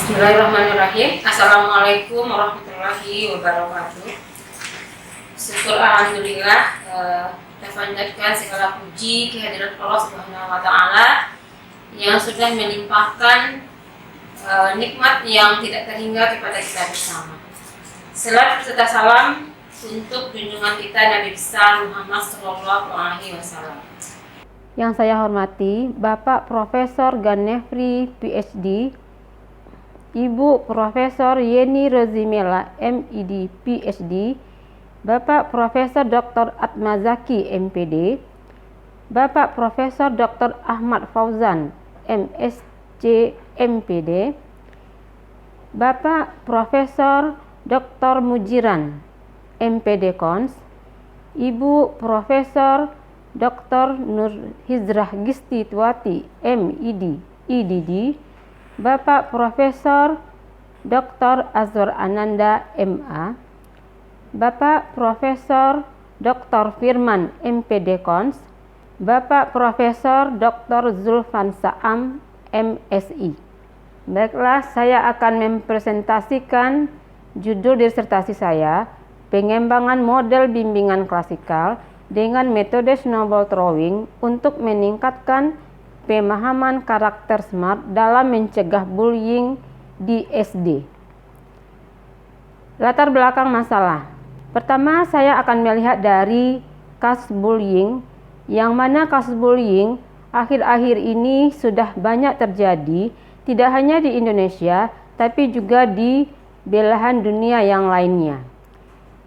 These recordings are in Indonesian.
Bismillahirrahmanirrahim. Assalamualaikum warahmatullahi wabarakatuh. Syukur alhamdulillah, kita panjatkan segala puji kehadirat Allah Subhanahu wa taala yang sudah melimpahkan nikmat yang tidak terhingga kepada kita bersama. Selawat serta salam untuk junjungan kita Nabi besar Muhammad sallallahu alaihi wasallam. Yang saya hormati Bapak Profesor Ganefri PhD, Ibu Profesor Yeni Rozimela MID PhD, Bapak Profesor Dr. Atmazaki MPD, Bapak Profesor Dr. Ahmad Fauzan MSc MPD, Bapak Profesor Dr. Mujiran MPD Cons, Ibu Profesor Dr. Nur Hizrah Gisti Tuati MID IDD, Bapak Profesor Dr. Azwar Ananda MA, Bapak Profesor Dr. Firman MPD Cons, Bapak Profesor Dr. Zulfan Saam MSI. Baiklah, saya akan mempresentasikan judul disertasi saya, pengembangan model bimbingan klasikal dengan metode snowball throwing untuk meningkatkan pemahaman karakter SMART dalam mencegah bullying di SD. Latar belakang masalah. Pertama, saya akan melihat dari kasus bullying, yang mana kasus bullying akhir-akhir ini sudah banyak terjadi, tidak hanya di Indonesia, tapi juga di belahan dunia yang lainnya.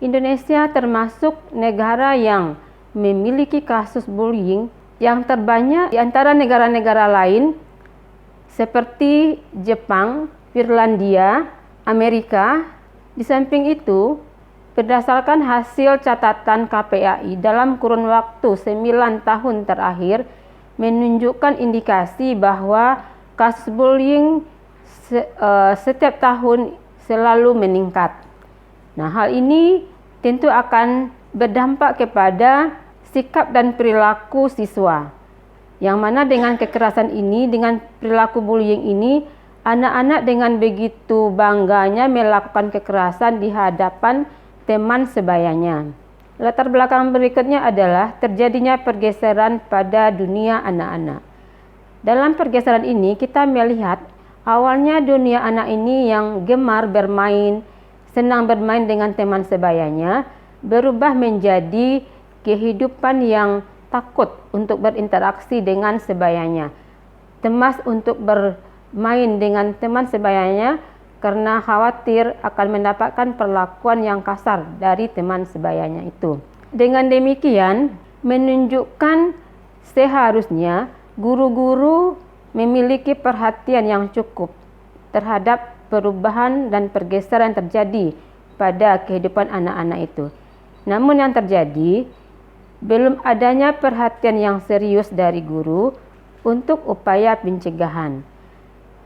Indonesia termasuk negara yang memiliki kasus bullying yang terbanyak di antara negara-negara lain seperti Jepang, Finlandia, Amerika. Di samping itu, berdasarkan hasil catatan KPAI dalam kurun waktu 9 tahun terakhir menunjukkan indikasi bahwa kasus bullying setiap tahun selalu meningkat. Nah, hal ini tentu akan berdampak kepada sikap dan perilaku siswa, yang mana dengan kekerasan ini, dengan perilaku bullying ini, anak-anak dengan begitu bangganya melakukan kekerasan di hadapan teman sebayanya. Latar belakang berikutnya adalah terjadinya pergeseran pada dunia anak-anak. Dalam pergeseran ini kita melihat awalnya dunia anak ini yang gemar bermain, senang bermain dengan teman sebayanya, berubah menjadi kehidupan yang takut untuk berinteraksi dengan sebayanya, cemas untuk bermain dengan teman sebayanya karena khawatir akan mendapatkan perlakuan yang kasar dari teman sebayanya itu. Dengan demikian, menunjukkan seharusnya guru-guru memiliki perhatian yang cukup terhadap perubahan dan pergeseran yang terjadi pada kehidupan anak-anak itu. Namun yang terjadi, belum adanya perhatian yang serius dari guru untuk upaya pencegahan.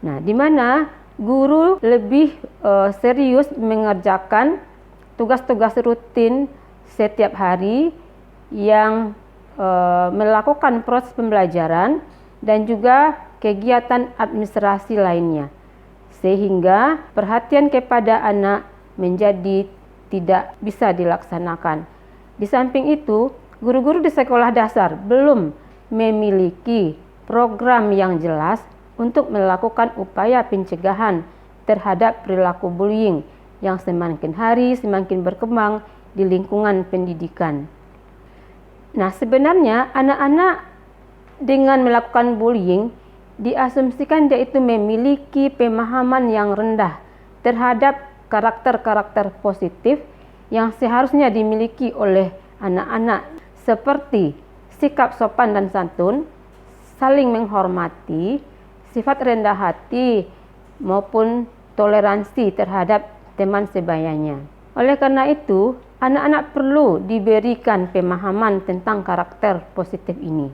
Nah, di mana guru lebih serius mengerjakan tugas-tugas rutin setiap hari yang melakukan proses pembelajaran dan juga kegiatan administrasi lainnya, sehingga perhatian kepada anak menjadi tidak bisa dilaksanakan. Di samping itu, guru-guru di sekolah dasar belum memiliki program yang jelas untuk melakukan upaya pencegahan terhadap perilaku bullying yang semakin hari semakin berkembang di lingkungan pendidikan. Nah, sebenarnya anak-anak dengan melakukan bullying diasumsikan dia itu memiliki pemahaman yang rendah terhadap karakter-karakter positif yang seharusnya dimiliki oleh anak-anak, seperti sikap sopan dan santun, saling menghormati, sifat rendah hati, maupun toleransi terhadap teman sebayanya. Oleh karena itu, anak-anak perlu diberikan pemahaman tentang karakter positif ini.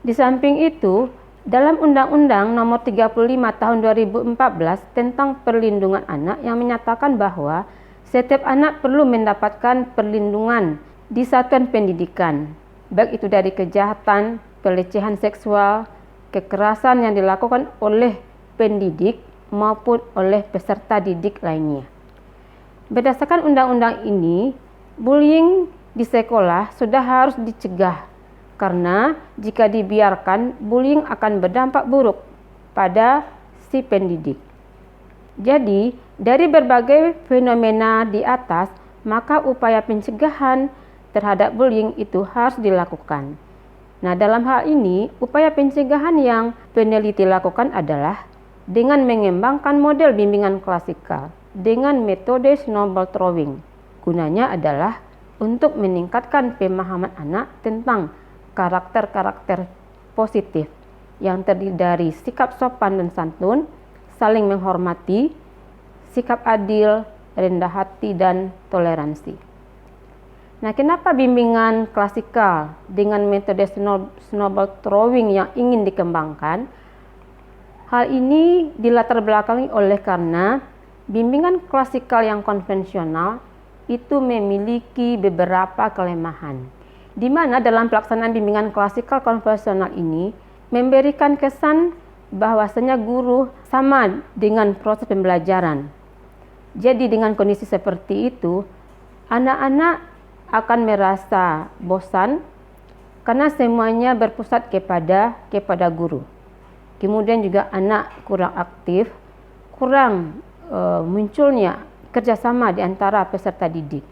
Di samping itu, dalam Undang-Undang Nomor 35 Tahun 2014 tentang Perlindungan Anak yang menyatakan bahwa setiap anak perlu mendapatkan perlindungan di satuan pendidikan, baik itu dari kejahatan, pelecehan seksual, kekerasan yang dilakukan oleh pendidik maupun oleh peserta didik lainnya. Berdasarkan undang-undang ini, bullying di sekolah sudah harus dicegah karena jika dibiarkan, bullying akan berdampak buruk pada si pendidik. Jadi, dari berbagai fenomena di atas, maka upaya pencegahan terhadap bullying itu harus dilakukan. Nah, dalam hal ini, upaya pencegahan yang peneliti lakukan adalah dengan mengembangkan model bimbingan klasikal dengan metode snowball throwing. Gunanya adalah untuk meningkatkan pemahaman anak tentang karakter-karakter positif yang terdiri dari sikap sopan dan santun, saling menghormati, sikap adil, rendah hati, dan toleransi. Nah, kenapa bimbingan klasikal dengan metode snowball throwing yang ingin dikembangkan? Hal ini dilatar belakangi oleh karena bimbingan klasikal yang konvensional itu memiliki beberapa kelemahan, di mana dalam pelaksanaan bimbingan klasikal konvensional ini memberikan kesan bahwasanya guru sama dengan proses pembelajaran. Jadi dengan kondisi seperti itu, anak-anak akan merasa bosan karena semuanya berpusat kepada guru. Kemudian juga anak kurang aktif, kurang munculnya kerjasama di antara peserta didik,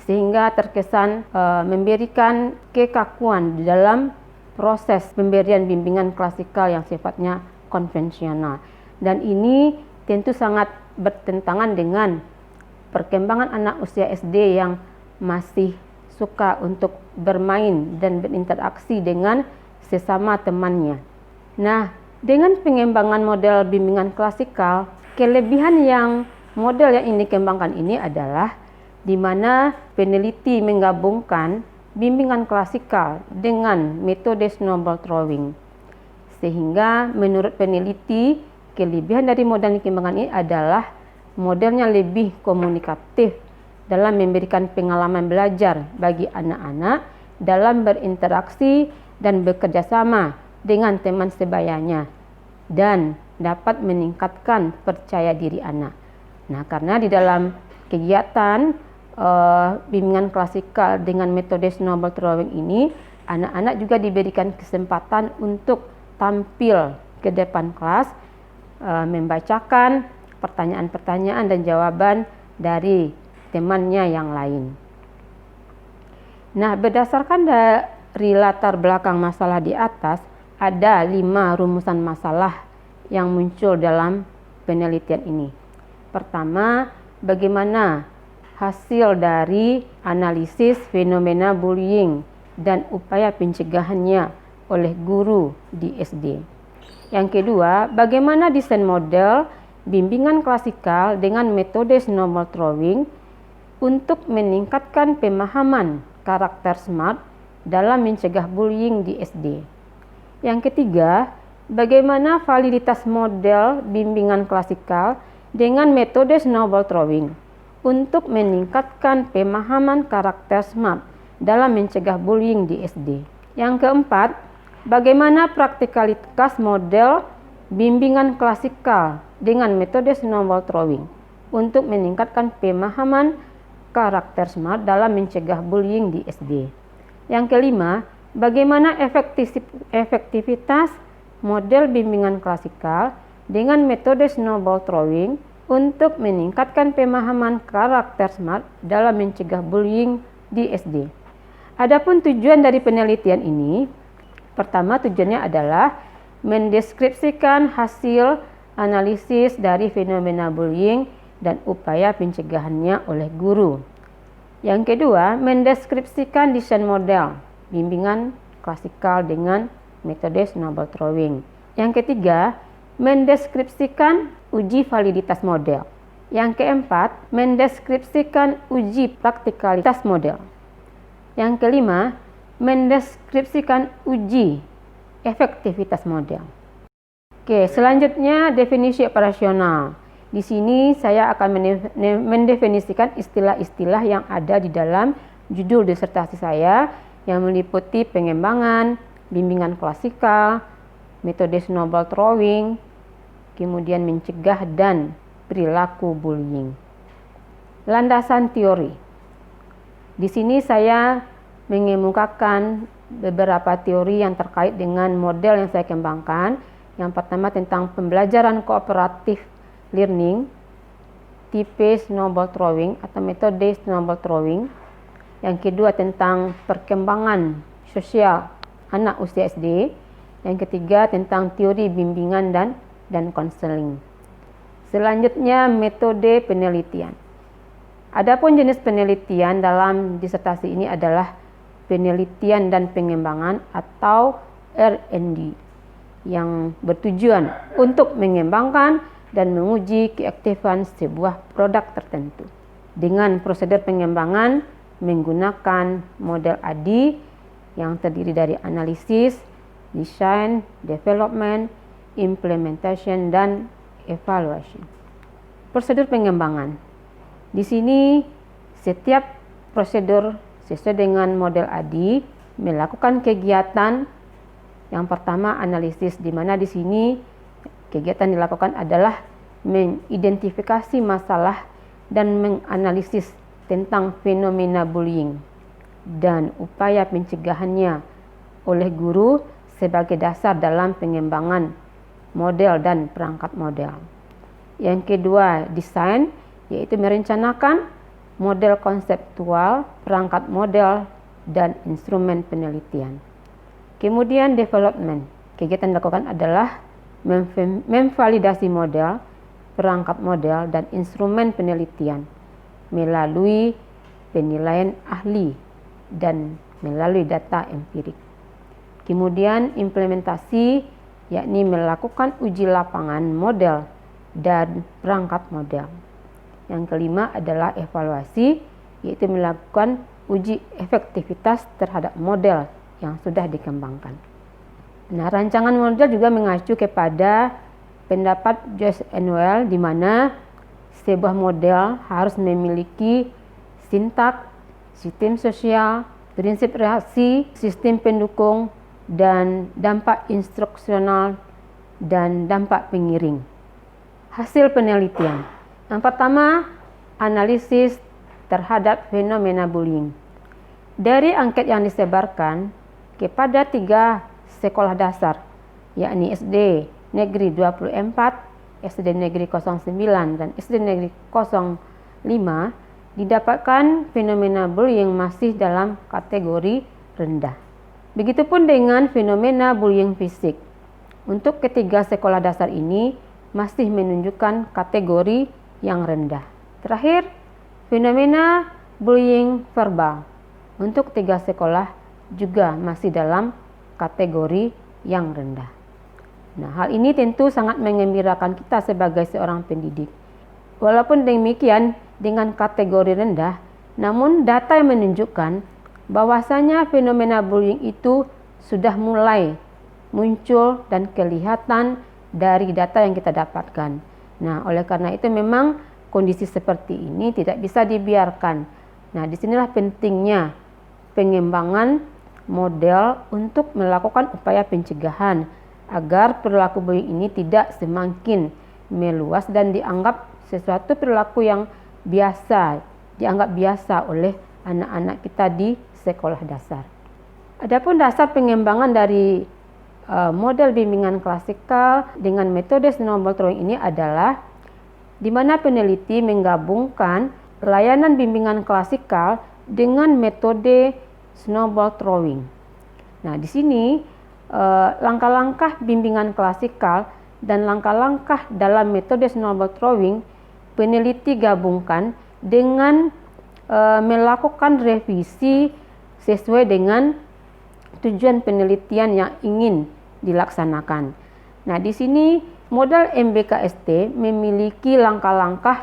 sehingga terkesan memberikan kekakuan di dalam proses pemberian bimbingan klasikal yang sifatnya konvensional. Dan ini tentu sangat bertentangan dengan perkembangan anak usia SD yang masih suka untuk bermain dan berinteraksi dengan sesama temannya. Nah, dengan pengembangan model bimbingan klasikal, kelebihan yang model yang ini dikembangkan ini adalah di mana peneliti menggabungkan bimbingan klasikal dengan metode snowball throwing. Sehingga menurut peneliti, kelebihan dari model yang dikembangkan ini adalah modelnya lebih komunikatif dalam memberikan pengalaman belajar bagi anak-anak dalam berinteraksi dan bekerja sama dengan teman sebayanya dan dapat meningkatkan percaya diri anak. Nah, karena di dalam kegiatan bimbingan klasikal dengan metode snowball throwing ini, anak-anak juga diberikan kesempatan untuk tampil ke depan kelas, membacakan pertanyaan-pertanyaan dan jawaban dari temannya yang lain. Nah, berdasarkan dari latar belakang masalah di atas, ada 5 rumusan masalah yang muncul dalam penelitian ini. Pertama, bagaimana hasil dari analisis fenomena bullying dan upaya pencegahannya oleh guru di SD. Yang kedua, bagaimana desain model bimbingan klasikal dengan metode snowball throwing untuk meningkatkan pemahaman karakter SMART dalam mencegah bullying di SD. Yang ketiga, bagaimana validitas model bimbingan klasikal dengan metode snowball throwing untuk meningkatkan pemahaman karakter SMART dalam mencegah bullying di SD. Yang keempat, bagaimana praktikalitas model bimbingan klasikal dengan metode snowball throwing untuk meningkatkan pemahaman karakter SMART dalam mencegah bullying di SD. Yang kelima, bagaimana efektivitas model bimbingan klasikal dengan metode snowball throwing untuk meningkatkan pemahaman karakter SMART dalam mencegah bullying di SD. Adapun tujuan dari penelitian ini, pertama tujuannya adalah mendeskripsikan hasil analisis dari fenomena bullying dan upaya pencegahannya oleh guru. Yang kedua, mendeskripsikan desain model bimbingan klasikal dengan metode snowball throwing. Yang ketiga, mendeskripsikan uji validitas model. Yang keempat, mendeskripsikan uji praktikalitas model. Yang kelima, mendeskripsikan uji efektivitas model. Oke, selanjutnya definisi operasional. Di sini saya akan mendefinisikan istilah-istilah yang ada di dalam judul disertasi saya yang meliputi pengembangan, bimbingan klasikal, metode snowball throwing, kemudian mencegah dan perilaku bullying. Landasan teori. Di sini saya mengemukakan beberapa teori yang terkait dengan model yang saya kembangkan. Yang pertama tentang pembelajaran kooperatif learning, tipe snowball throwing atau metode snowball throwing. Yang kedua tentang perkembangan sosial anak usia SD. Yang ketiga tentang teori bimbingan dan konseling. Selanjutnya metode penelitian. Adapun jenis penelitian dalam disertasi ini adalah penelitian dan pengembangan atau R&D yang bertujuan untuk mengembangkan dan menguji keaktifan sebuah produk tertentu. Dengan prosedur pengembangan menggunakan model ADI yang terdiri dari analisis, design, development, implementation, dan evaluation. Prosedur pengembangan. Di sini setiap prosedur sesuai dengan model ADI melakukan kegiatan yang pertama analisis, di mana di sini kegiatan dilakukan adalah mengidentifikasi masalah dan menganalisis tentang fenomena bullying dan upaya pencegahannya oleh guru sebagai dasar dalam pengembangan model dan perangkat model. Yang kedua, desain, yaitu merencanakan model konseptual, perangkat model, dan instrumen penelitian. Kemudian development, kegiatan dilakukan adalah memvalidasi model, perangkat model, dan instrumen penelitian melalui penilaian ahli dan melalui data empirik. Kemudian implementasi, yakni melakukan uji lapangan model dan perangkat model. Yang kelima adalah evaluasi, yaitu melakukan uji efektivitas terhadap model yang sudah dikembangkan. Nah, rancangan model juga mengacu kepada pendapat Joyce and Well, di mana sebuah model harus memiliki sintaks, sistem sosial, prinsip reaksi, sistem pendukung, dan dampak instruksional dan dampak pengiring. Hasil penelitian. Yang pertama, analisis terhadap fenomena bullying. Dari anket yang disebarkan kepada 3 sekolah dasar, yakni SD Negeri 24, SD Negeri 09, dan SD Negeri 05, didapatkan fenomena bullying masih dalam kategori rendah. Begitupun dengan fenomena bullying fisik. Untuk ketiga sekolah dasar ini masih menunjukkan kategori yang rendah. Terakhir, fenomena bullying verbal. Untuk 3 sekolah juga masih dalam kategori yang rendah. Nah, hal ini tentu sangat mengembirakan kita sebagai seorang pendidik. Walaupun demikian, dengan kategori rendah, namun data yang menunjukkan bahwasanya fenomena bullying itu sudah mulai muncul dan kelihatan dari data yang kita dapatkan. Nah, oleh karena itu memang kondisi seperti ini tidak bisa dibiarkan. Nah, disinilah pentingnya pengembangan model untuk melakukan upaya pencegahan agar perilaku bullying ini tidak semakin meluas dan dianggap sesuatu perilaku yang dianggap biasa oleh anak-anak kita di sekolah dasar. Adapun dasar pengembangan dari model bimbingan klasikal dengan metode snowball throwing ini adalah di mana peneliti menggabungkan layanan bimbingan klasikal dengan metode snowball throwing. Nah, di sini langkah-langkah bimbingan klasikal dan langkah-langkah dalam metode snowball throwing peneliti gabungkan dengan melakukan revisi sesuai dengan tujuan penelitian yang ingin dilaksanakan. Nah, di sini model MBKST memiliki langkah-langkah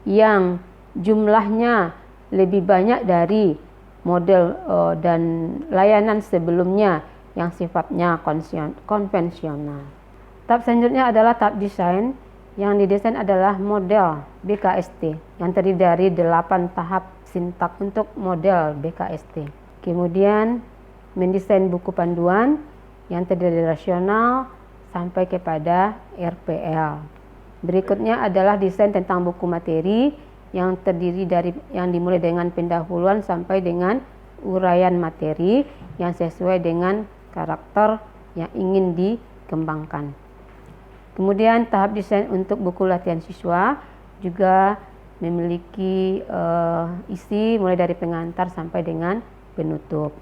yang jumlahnya lebih banyak dari model dan layanan sebelumnya yang sifatnya konvensional. Tahap selanjutnya adalah tahap desain. Yang didesain adalah model BKST yang terdiri dari 8 tahap sintak untuk model BKST. Kemudian mendesain buku panduan yang terdiri dari rasional, sampai kepada RPL. Berikutnya adalah desain tentang buku materi yang terdiri dari yang dimulai dengan pendahuluan sampai dengan uraian materi yang sesuai dengan karakter yang ingin dikembangkan. Kemudian tahap desain untuk buku latihan siswa juga memiliki isi mulai dari pengantar sampai dengan penutup.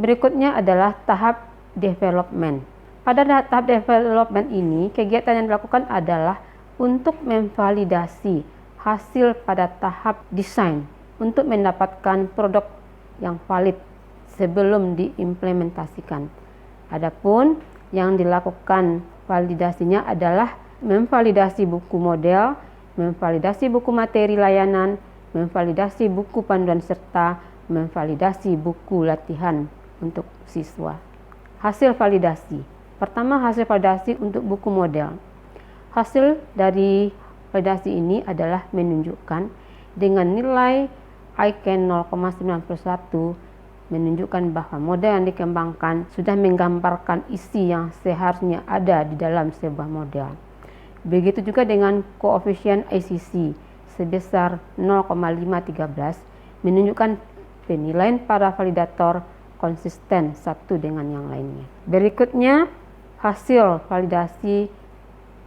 Berikutnya adalah tahap development. Pada tahap development ini, kegiatan yang dilakukan adalah untuk memvalidasi hasil pada tahap desain untuk mendapatkan produk yang valid sebelum diimplementasikan. Adapun yang dilakukan validasinya adalah memvalidasi buku model, memvalidasi buku materi layanan, memvalidasi buku panduan serta memvalidasi buku latihan untuk siswa. Hasil validasi. Pertama, hasil validasi untuk buku model. Hasil dari validasi ini adalah menunjukkan dengan nilai ICAN 0,91 menunjukkan bahwa model yang dikembangkan sudah menggambarkan isi yang seharusnya ada di dalam sebuah model. Begitu juga dengan koefisien ICC sebesar 0,513 menunjukkan penilaian para validator konsisten satu dengan yang lainnya. Berikutnya, hasil validasi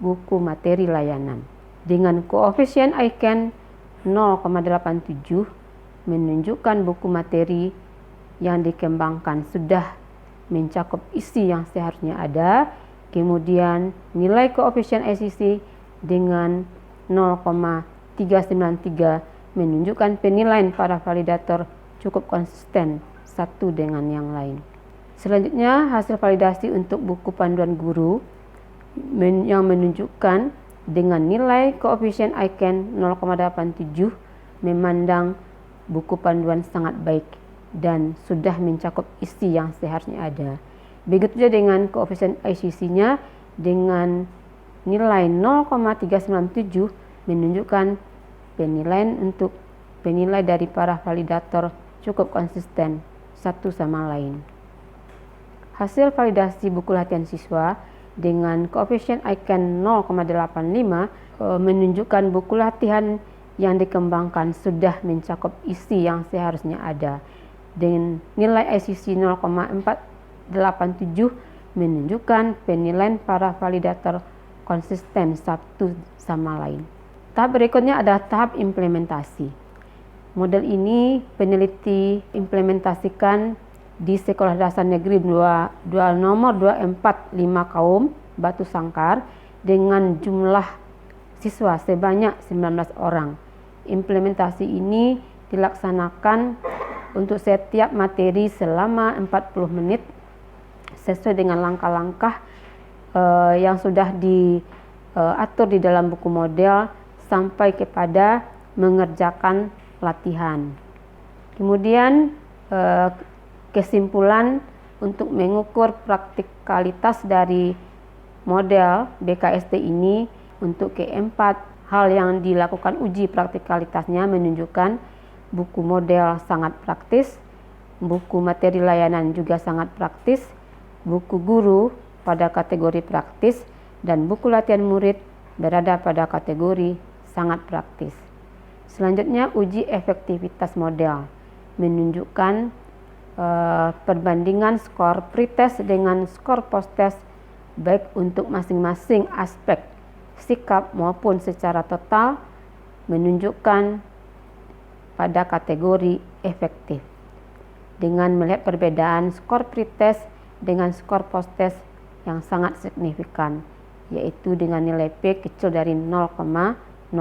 buku materi layanan. Dengan koefisien ICAN 0,87 menunjukkan buku materi yang dikembangkan sudah mencakup isi yang seharusnya ada. Kemudian nilai koefisien ICC dengan 0,393 menunjukkan penilaian para validator cukup konsisten satu dengan yang lain. Selanjutnya, hasil validasi untuk buku panduan guru yang menunjukkan dengan nilai koefisien ICAN 0,87 memandang buku panduan sangat baik dan sudah mencakup isi yang seharusnya ada. Begitu juga dengan koefisien ICC-nya dengan nilai 0,397 menunjukkan penilai dari para validator cukup konsisten satu sama lain. Hasil validasi buku latihan siswa dengan koefisien ICAN 0,85 menunjukkan buku latihan yang dikembangkan sudah mencakup isi yang seharusnya ada. Dengan nilai ICC 0,487 menunjukkan penilaian para validator konsisten satu sama lain. Tahap berikutnya adalah tahap implementasi. Model ini peneliti implementasikan di Sekolah Dasar Negeri 2 nomor 245 Kaum Batu Sangkar dengan jumlah siswa sebanyak 19 orang. Implementasi ini dilaksanakan untuk setiap materi selama 40 menit sesuai dengan langkah-langkah yang sudah diatur di dalam buku model sampai kepada mengerjakan latihan. Kemudian kesimpulan untuk mengukur praktikalitas dari model BKST ini untuk keempat hal yang dilakukan uji praktikalitasnya menunjukkan buku model sangat praktis, buku materi layanan juga sangat praktis, buku guru pada kategori praktis, dan buku latihan murid berada pada kategori sangat praktis. Selanjutnya, uji efektivitas model menunjukkan perbandingan skor pretest dengan skor posttest baik untuk masing-masing aspek sikap maupun secara total menunjukkan pada kategori efektif. Dengan melihat perbedaan skor pretest dengan skor posttest yang sangat signifikan, yaitu dengan nilai P kecil dari 0,05.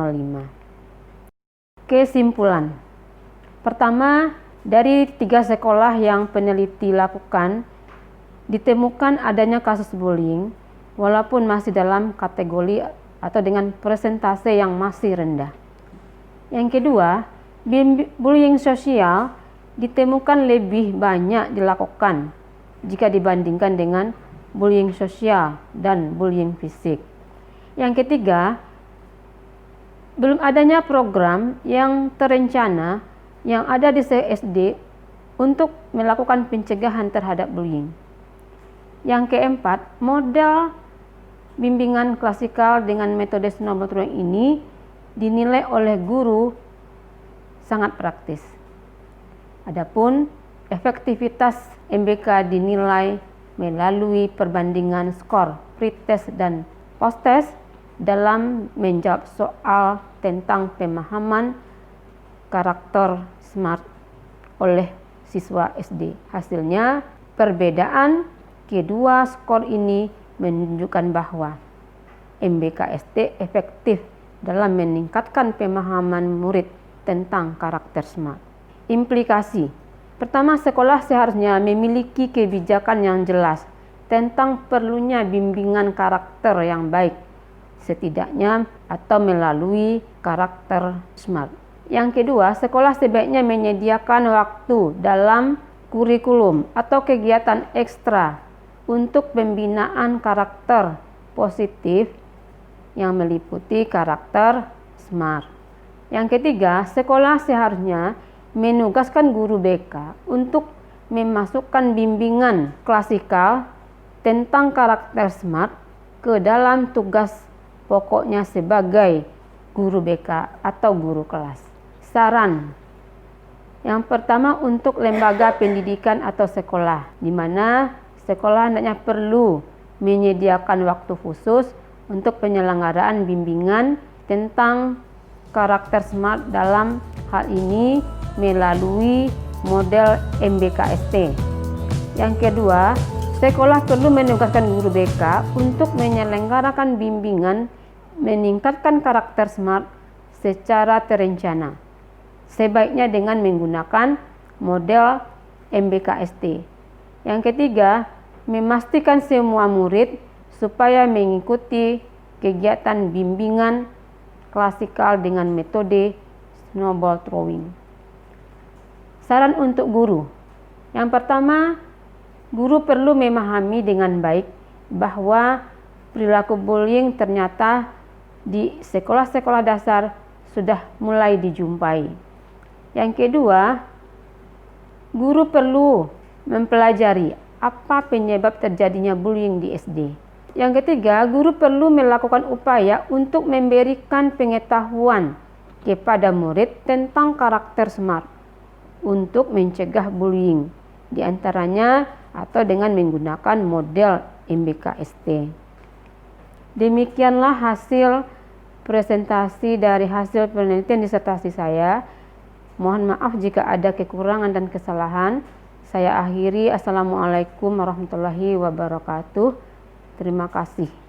Kesimpulan. Pertama, dari 3 sekolah yang peneliti lakukan, ditemukan adanya kasus bullying walaupun masih dalam kategori atau dengan persentase yang masih rendah. Yang kedua, bullying sosial ditemukan lebih banyak dilakukan jika dibandingkan dengan bullying sosial dan bullying fisik. Yang ketiga, belum adanya program yang terencana yang ada di CSD untuk melakukan pencegahan terhadap bullying. Yang keempat, model bimbingan klasikal dengan metode snowball drawing ini dinilai oleh guru sangat praktis. Adapun efektivitas MBK dinilai melalui perbandingan skor pretest dan posttest dalam menjawab soal tentang pemahaman karakter SMART oleh siswa SD. Hasilnya, perbedaan kedua skor ini menunjukkan bahwa MBKST efektif dalam meningkatkan pemahaman murid tentang karakter SMART. Implikasi. Pertama, sekolah seharusnya memiliki kebijakan yang jelas tentang perlunya bimbingan karakter yang baik, setidaknya atau melalui karakter SMART. Yang kedua, sekolah sebaiknya menyediakan waktu dalam kurikulum atau kegiatan ekstra untuk pembinaan karakter positif yang meliputi karakter SMART. Yang ketiga, sekolah seharusnya menugaskan guru BK untuk memasukkan bimbingan klasikal tentang karakter SMART ke dalam tugas pokoknya sebagai guru BK atau guru kelas. Saran. Yang pertama, untuk lembaga pendidikan atau sekolah, di mana sekolah hendaknya perlu menyediakan waktu khusus untuk penyelenggaraan bimbingan tentang karakter SMART, dalam hal ini melalui model MBKST. Yang kedua, sekolah perlu menugaskan guru BK untuk menyelenggarakan bimbingan meningkatkan karakter SMART secara terencana, sebaiknya dengan menggunakan model MBKST. Yang ketiga, memastikan semua murid supaya mengikuti kegiatan bimbingan klasikal dengan metode snowball throwing. Saran untuk guru. Yang pertama, guru perlu memahami dengan baik bahwa perilaku bullying ternyata di sekolah-sekolah dasar sudah mulai dijumpai. Yang kedua, guru perlu mempelajari apa penyebab terjadinya bullying di SD. Yang ketiga, guru perlu melakukan upaya untuk memberikan pengetahuan kepada murid tentang karakter SMART untuk mencegah bullying, di antaranya atau dengan menggunakan model MBKST. Demikianlah hasil presentasi dari hasil penelitian disertasi saya. Mohon maaf jika ada kekurangan dan kesalahan. Saya akhiri. Assalamualaikum warahmatullahi wabarakatuh. Terima kasih.